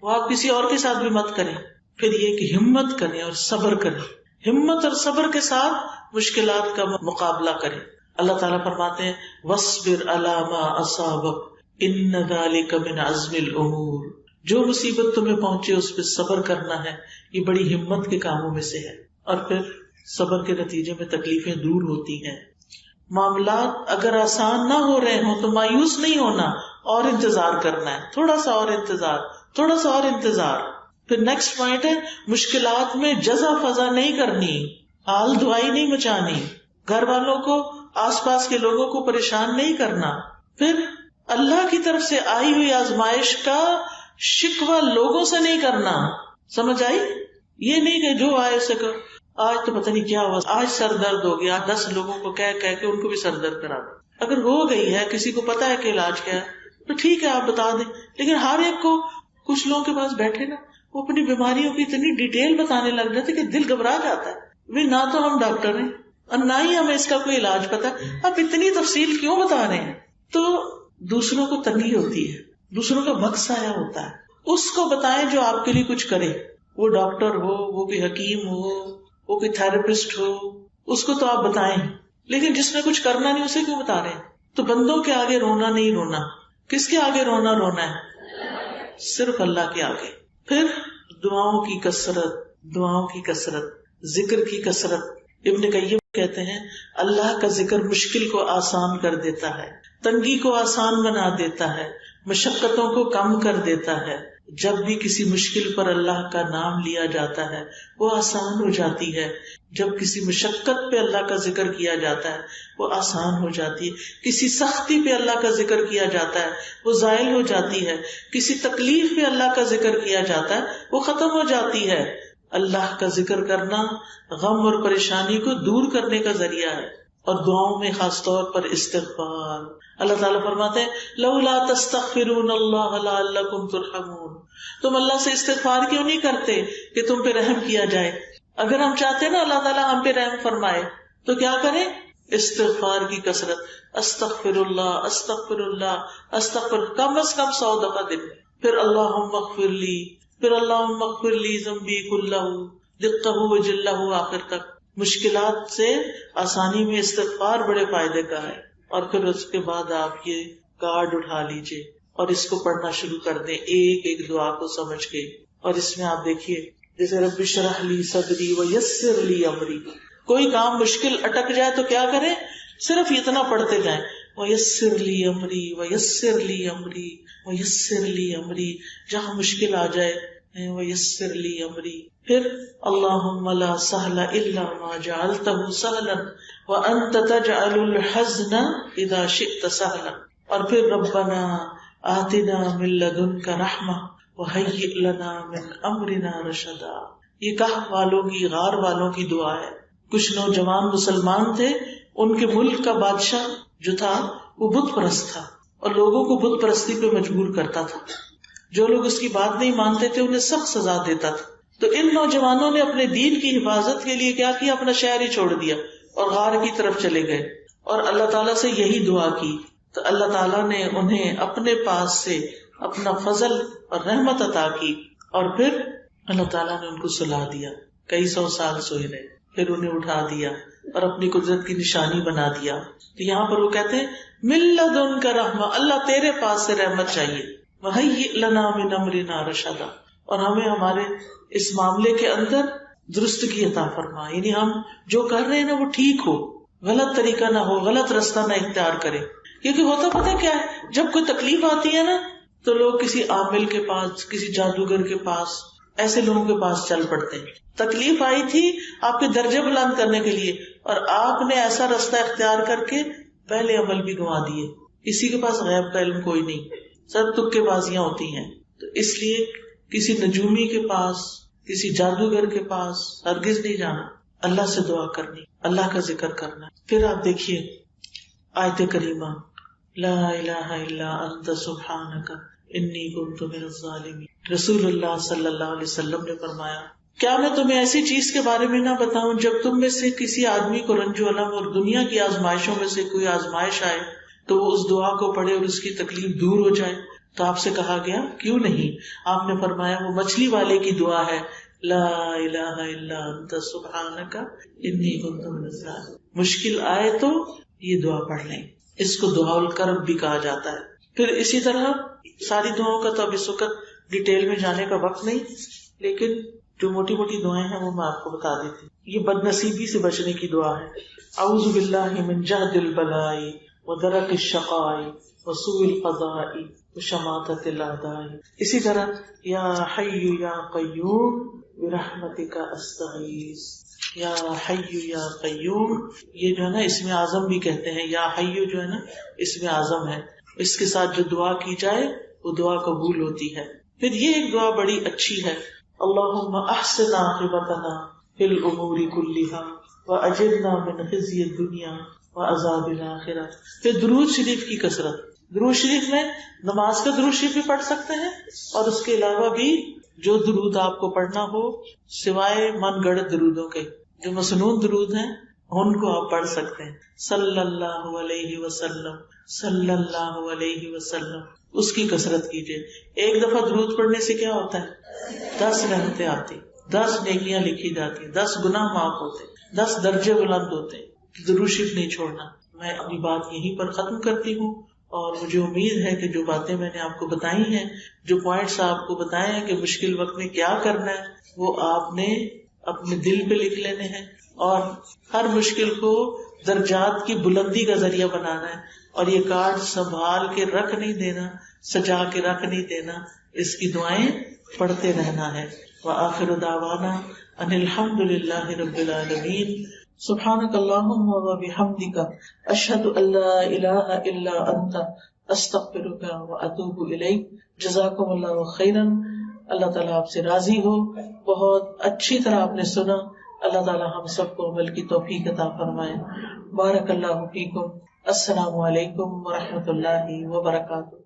وہ آپ کسی اور کے ساتھ بھی مت کریں. پھر یہ کہ ہمت کریں اور صبر کریں، ہمت اور صبر کے ساتھ مشکلات کا مقابلہ کریں. اللہ تعالیٰ فرماتے ہیں وَاصْبِرْ عَلَىٰ مَا أَصَابَكَ إِنَّ ذَلِكَ مِنْ عَزْمِ الْأُمُورِ، جو مصیبت تمہیں پہنچے اس پہ صبر کرنا ہے، یہ بڑی ہمت کے کاموں میں سے ہے. اور پھر صبر کے نتیجے میں تکلیفیں دور ہوتی ہیں. معاملات اگر آسان نہ ہو رہے ہوں تو مایوس نہیں ہونا، اور انتظار کرنا ہے، تھوڑا سا اور انتظار، تھوڑا سا اور انتظار. پھر نیکسٹ پوائنٹ ہے مشکلات میں جزا فضا نہیں کرنی، حال دعائی نہیں مچانی، گھر والوں کو، آس پاس کے لوگوں کو پریشان نہیں کرنا. پھر اللہ کی طرف سے آئی ہوئی آزمائش کا شکوہ لوگوں سے نہیں کرنا. سمجھ آئی؟ یہ نہیں کہ جو آئے اسے کہ آج تو پتہ نہیں کیا ہوا، آج سر درد ہو گیا، 10 لوگوں کو کہہ کے ان کو بھی سر درد کرا دو. اگر ہو گئی ہے، کسی کو پتا ہے کہ علاج کیا ہے تو ٹھیک ہے آپ بتا دیں. لیکن ہر ایک کو، کچھ لوگوں کے پاس بیٹھے نا وہ اپنی بیماریوں کی اتنی ڈیٹیل بتانے لگ جاتے کہ دل گھبرا جاتا ہے. نہ تو ہم ڈاکٹر ہیں اور نہ ہی ہمیں اس کا کوئی علاج پتا، آپ اتنی تفصیل کیوں بتا رہے ہیں؟ تو دوسروں کو تنگی ہوتی ہے، دوسروں کا وقت ضائع ہوتا ہے. اس کو بتائیں جو آپ کے لیے کچھ کرے، وہ ڈاکٹر ہو، وہ کوئی حکیم ہو، وہ کوئی تھراپسٹ ہو، اس کو تو آپ بتائیں. لیکن جس نے کچھ کرنا نہیں اسے کیوں بتا رہے ہیں؟ تو بندوں کے آگے رونا نہیں رونا. کس کے آگے رونا ہے؟ صرف اللہ کے آگے. پھر دعاؤں کی کثرت، دعاؤں کی کثرت، ذکر کی کثرت. ابن قیم کہتے ہیں اللہ کا ذکر مشکل کو آسان کر دیتا ہے، تنگی کو آسان بنا دیتا ہے، مشقتوں کو کم کر دیتا ہے. جب بھی کسی مشکل پر اللہ کا نام لیا جاتا ہے وہ آسان ہو جاتی ہے. جب کسی مشقت پہ اللہ کا ذکر کیا جاتا ہے وہ آسان ہو جاتی ہے. کسی سختی پہ اللہ کا ذکر کیا جاتا ہے وہ زائل ہو جاتی ہے. کسی تکلیف پہ اللہ کا ذکر کیا جاتا ہے وہ ختم ہو جاتی ہے. اللہ کا ذکر کرنا غم اور پریشانی کو دور کرنے کا ذریعہ ہے. اور دعاؤں میں خاص طور پر استغفار. اللہ تعالیٰ فرماتے ہیں لولا تستغفرون اللہ لعلکم ترحمون، تم اللہ سے استغفار کیوں نہیں کرتے کہ تم پہ رحم کیا جائے. اگر ہم چاہتے ہیں نا اللہ تعالیٰ ہم پہ رحم فرمائے تو کیا کریں؟ استغفار کی کثرت. استغفر اللہ استغفر اللہ استغفر، کم از کم 100 دفعہ دن میں. پھر اللہم اغفر لی، پھر اللہم اغفر لی ذنبی کلہ دقہ وجلہ، آخر تک. مشکلات سے آسانی میں استغفار بڑے فائدے کا ہے. اور پھر اس کے بعد آپ یہ کارڈ اٹھا لیجئے اور اس کو پڑھنا شروع کر دیں ایک ایک دعا کو سمجھ کے. اور اس میں آپ دیکھیے جیسے رب اشرح لی صدری ویسر لی امری، کوئی کام مشکل اٹک جائے تو کیا کریں؟ صرف اتنا پڑھتے جائیں ویسر لی امری ویسر لی امری ویسر لی امری. جہاں مشکل آ جائے ویسر لی امری. پھر اللہم لا سہل الا ما جعلتہ سہلا وانت تجعل الحزن اذا شئت سہلا. اور پھر ربنا آتنا من لدنک رحمہ وہیئ لنا من امرنا رشدا. یہ کہف والوں کی، غار والوں کی دعا ہے. کچھ نوجوان مسلمان تھے، ان کے ملک کا بادشاہ جو تھا وہ بت پرست تھا اور لوگوں کو بت پرستی پہ مجبور کرتا تھا. جو لوگ اس کی بات نہیں مانتے تھے انہیں سخت سزا دیتا تھا. تو ان نوجوانوں نے اپنے دین کی حفاظت کے لیے کیا کیا؟ اپنا شہر ہی چھوڑ دیا اور غار کی طرف چلے گئے اور اللہ تعالیٰ سے یہی دعا کی. تو اللہ تعالیٰ نے انہیں اپنے پاس سے اپنا فضل اور رحمت عطا کی اور پھر اللہ تعالیٰ نے ان کو سلا دیا. کئی سو سال سوئے رہے، پھر انہیں اٹھا دیا اور اپنی قدرت کی نشانی بنا دیا. تو یہاں پر وہ کہتے ہیں من لدنک رحمہ، اللہ تیرے پاس سے رحمت چاہیے. وہیئ لنا من امرنا رشدا، اور ہمیں ہمارے اس معاملے کے اندر درستگی عطا فرما. یعنی ہم جو کر رہے ہیں نا وہ ٹھیک ہو، غلط طریقہ نہ ہو، غلط رستہ نہ اختیار کرے. کیونکہ ہوتا پتہ کیا ہے، جب کوئی تکلیف آتی ہے نا تو لوگ کسی عامل کے پاس، کسی جادوگر کے پاس، ایسے لوگوں کے پاس چل پڑتے ہیں. تکلیف آئی تھی آپ کے درجے بلند کرنے کے لیے اور آپ نے ایسا رستہ اختیار کر کے پہلے عمل بھی گنوا دیے. کسی کے پاس غیب کا علم کوئی نہیں، سب تکے بازیاں ہوتی ہیں. تو اس لیے کسی نجومی کے پاس، کسی جادوگر کے پاس ہرگز نہیں جانا. اللہ سے دعا کرنی، اللہ کا ذکر کرنا. پھر آپ دیکھیے آیت کریمہ لا الہ الا انت سبحانک انی کنت من الظالمین. رسول اللہ صلی اللہ علیہ وسلم نے فرمایا کیا میں تمہیں ایسی چیز کے بارے میں نہ بتاؤں جب تم میں سے کسی آدمی کو رنج و الم اور دنیا کی آزمائشوں میں سے کوئی آزمائش آئے تو وہ اس دعا کو پڑھے اور اس کی تکلیف دور ہو جائے. تو آپ سے کہا گیا کیوں نہیں؟ آپ نے فرمایا وہ مچھلی والے کی دعا ہے لا الہ الا انت سبحانک انی کنت من الظالمین. مشکل آئے تو یہ دعا پڑھ لیں، اس کو دعا الکرب بھی کہا جاتا ہے. پھر اسی طرح ساری دعاؤں کا تو اب اس وقت ڈیٹیل میں جانے کا وقت نہیں، لیکن جو موٹی موٹی دعائیں ہیں وہ میں آپ کو بتا دیتی ہوں. یہ بد نصیبی سے بچنے کی دعا ہے. اعوذ باللہ من جہد البلاء ودرک الشقاء وسوء القضاء وشماتۃ الاعداء. اسی طرح یا حی یا قیوم برحمتک استغیث. یا حی یا قیوم، یہ جو ہے نا اسم اعظم بھی کہتے ہیں. یا حی جو ہے نا اسم اعظم ہے، اس کے ساتھ جو دعا کی جائے وہ دعا قبول ہوتی ہے. پھر یہ ایک دعا بڑی اچھی ہے اللہم احسن عاقبتنا فی الامور کلہا واجرنا من خزی الدنیا وعذاب الآخرہ. پھر درود شریف کی کثرت. درود شریف میں نماز کا درود شریف بھی پڑھ سکتے ہیں اور اس کے علاوہ بھی جو درود آپ کو پڑھنا ہو سوائے من گڑت درودوں کے، جو مسنون درود ہیں ان کو آپ پڑھ سکتے ہیں. صلی اللہ علیہ وسلم صلی اللہ علیہ وسلم، اس کی کثرت کیجیے. ایک دفعہ درود پڑھنے سے کیا ہوتا ہے؟ 10 رحمتیں آتی، 10 نیکیاں لکھی جاتی، 10 گناہ معاف ہوتے، 10 درجے بلند ہوتے. درود شریف نہیں چھوڑنا. میں اپنی بات یہیں پر ختم کرتی ہوں اور مجھے امید ہے کہ جو باتیں میں نے آپ کو بتائی ہیں، جو پوائنٹس آپ کو بتائے ہیں کہ مشکل وقت میں کیا کرنا ہے، وہ آپ نے اپنے دل پہ لکھ لینے ہیں اور ہر مشکل کو درجات کی بلندی کا ذریعہ بنانا ہے. اور یہ کارڈ سنبھال کے رکھ نہیں دینا، سجا کے رکھ نہیں دینا، اس کی دعائیں پڑھتے رہنا ہے. وآخر دعوانا ان الحمد للہ رب العالمین. سبحانک اللہم وبحمدک اشہد ان لا الہ الا انت استغفرک واتوب الیک. جزاکم اللہ خیرا. اللہ تعالیٰ آپ سے راضی ہو. بہت اچھی طرح آپ نے سنا. اللہ تعالیٰ ہم سب کو عمل کی توفیق عطا فرمائے. بارک اللہ فیکم. السلام علیکم ورحمۃ اللہ وبرکاتہ.